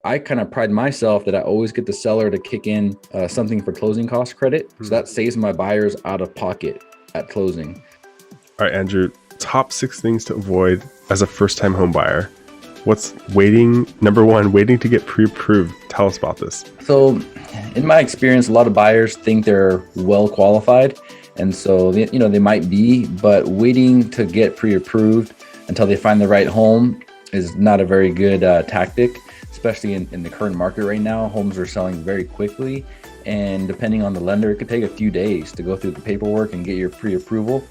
I kind of pride myself that I always get the seller to kick in something for closing cost credit. So that saves my buyers out of pocket at closing. All right, Andrew, top 6 things to avoid as a first-time home buyer. What's waiting? Number 1, waiting to get pre-approved. Tell us about this. So in my experience, a lot of buyers think they're well qualified. And so, they might be, but waiting to get pre-approved until they find the right home is not a very good tactic, especially in the current market right now. Homes are selling very quickly. And depending on the lender, it could take a few days to go through the paperwork and get your pre-approval.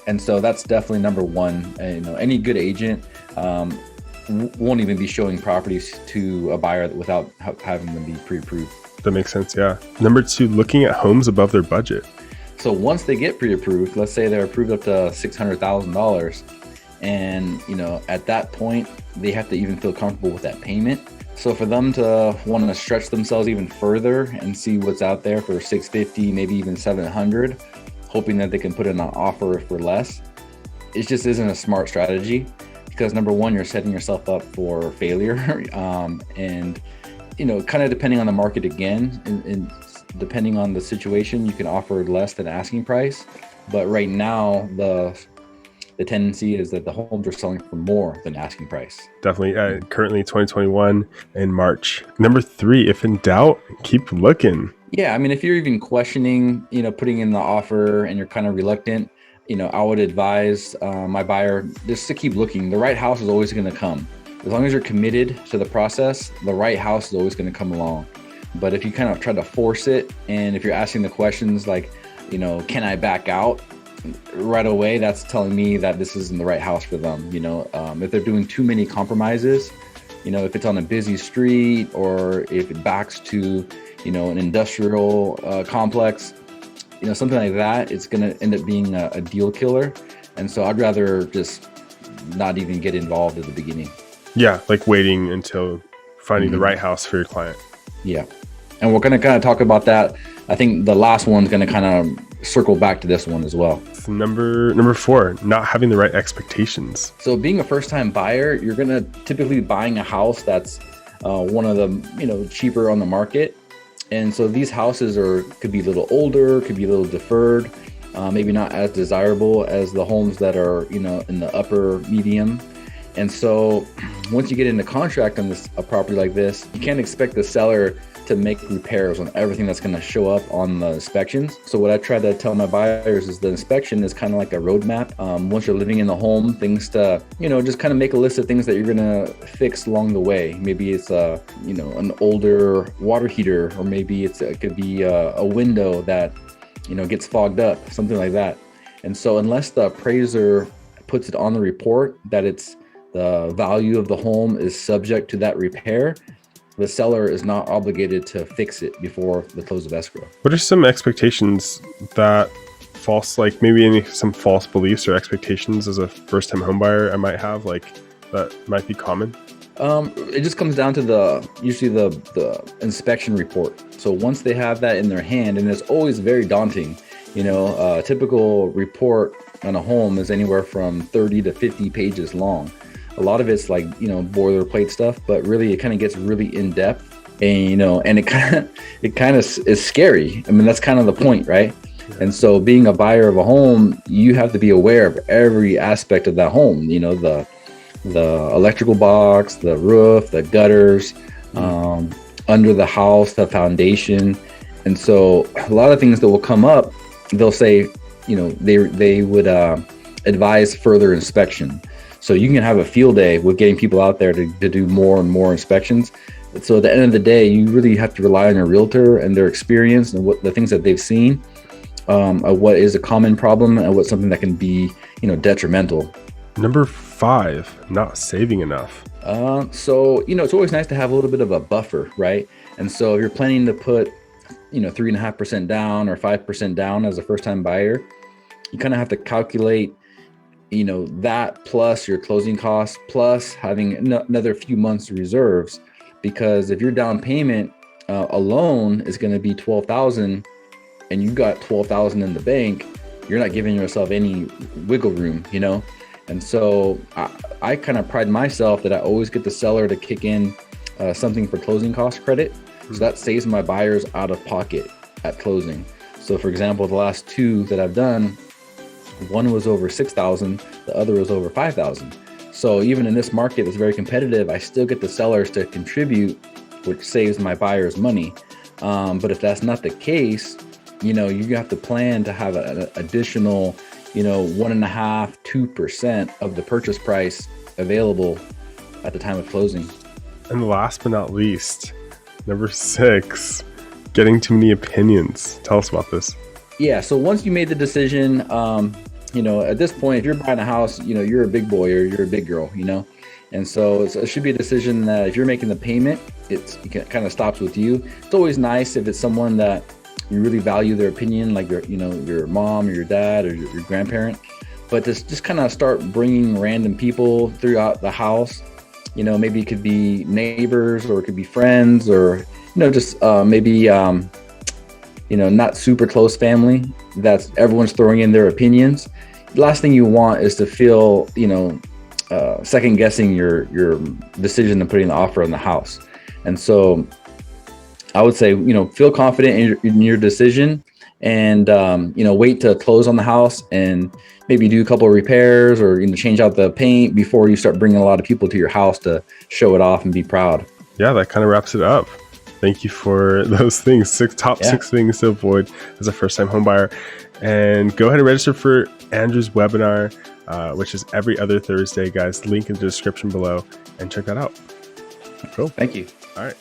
And so that's definitely number one. Any good agent won't even be showing properties to a buyer without having them be pre-approved. That makes sense, yeah. Number 2, looking at homes above their budget. So once they get pre-approved, let's say they're approved up to $600,000, and at that point they have to even feel comfortable with that payment. So for them to want to stretch themselves even further and see what's out there for $650, maybe even $700, hoping that they can put in an offer for less, it just isn't a smart strategy, because number one, you're setting yourself up for failure. And kind of depending on the market again, and depending on the situation, you can offer less than asking price. But right now, the tendency is that the homes are selling for more than asking price. Definitely. Currently 2021 in March. Number 3, if in doubt, keep looking. Yeah, I mean, if you're even questioning, putting in the offer and you're kind of reluctant, I would advise my buyer just to keep looking. The right house is always going to come. As long as you're committed to the process, the right house is always going to come along. But if you kind of try to force it, and if you're asking the questions like, can I back out right away, that's telling me that this isn't the right house for them. If they're doing too many compromises, if it's on a busy street or if it backs to, an industrial complex, something like that, it's going to end up being a deal killer. And so I'd rather just not even get involved at the beginning. Yeah, like waiting until finding the right house for your client. Yeah. And we're going to kind of talk about that. I think the last one's going to kind of circle back to this one as well. So number 4, not having the right expectations. So being a first-time buyer, you're going to typically be buying a house that's one of the cheaper on the market. And so these houses could be a little older, could be a little deferred, maybe not as desirable as the homes that are in the upper medium. And so once you get into contract on a property like this, you can't expect the seller to make repairs on everything that's going to show up on the inspections. So what I try to tell my buyers is the inspection is kind of like a roadmap. Once you're living in the home, things to, just kind of make a list of things that you're going to fix along the way. Maybe it's an older water heater, or maybe it could be a window that, gets fogged up, something like that. And so unless the appraiser puts it on the report that the value of the home is subject to that repair, the seller is not obligated to fix it before the close of escrow. What are some expectations that some false beliefs or expectations as a first-time homebuyer I might have, that might be common? It just comes down to usually the inspection report. So once they have that in their hand, and it's always very daunting, a typical report on a home is anywhere from 30 to 50 pages long. A lot of it's like, boilerplate stuff, but really it kind of gets really in depth, and, and it kind of is scary. I mean, that's kind of the point, right? And so being a buyer of a home, you have to be aware of every aspect of that home, the electrical box, the roof, the gutters, under the house, the foundation. And so a lot of things that will come up, they'll say, they would advise further inspection. So you can have a field day with getting people out there to do more and more inspections. So at the end of the day, you really have to rely on your realtor and their experience and what the things that they've seen, what is a common problem and what's something that can be, detrimental. Number 5, not saving enough. So, it's always nice to have a little bit of a buffer, right? And so if you're planning to put, 3.5% down or 5% down as a first-time buyer, you kind of have to calculate that plus your closing costs, plus having another few months reserves. Because if your down payment alone is going to be $12,000 and you got $12,000 in the bank, you're not giving yourself any wiggle room, And so I kind of pride myself that I always get the seller to kick in something for closing cost credit. So that saves my buyers out of pocket at closing. So for example, the last 2 that I've done, one was over 6,000, the other was over 5,000. So even in this market that's very competitive, I still get the sellers to contribute, which saves my buyers money. But if that's not the case, you have to plan to have an additional, 1.5%, 2% of the purchase price available at the time of closing. And last but not least, number 6, getting too many opinions. Tell us about this. Yeah. So once you made the decision, at this point, if you're buying a house, you're a big boy or you're a big girl, and so it should be a decision that if you're making the payment, it kind of stops with you. It's always nice if it's someone that you really value their opinion, like your mom or your dad or your grandparent, but just kind of start bringing random people throughout the house. Maybe it could be neighbors or it could be friends or, just maybe, not super close family that's everyone's throwing in their opinions. The last thing you want is to feel, second guessing your decision of putting the offer on the house. And so I would say, feel confident in your decision and, wait to close on the house and maybe do a couple of repairs or, change out the paint before you start bringing a lot of people to your house to show it off and be proud. Yeah, that kind of wraps it up. Thank you for those things. 6 things to avoid as a first-time home buyer. And go ahead and register for Andrew's webinar, which is every other Thursday, guys. Link in the description below and check that out. Cool. Thank you. All right.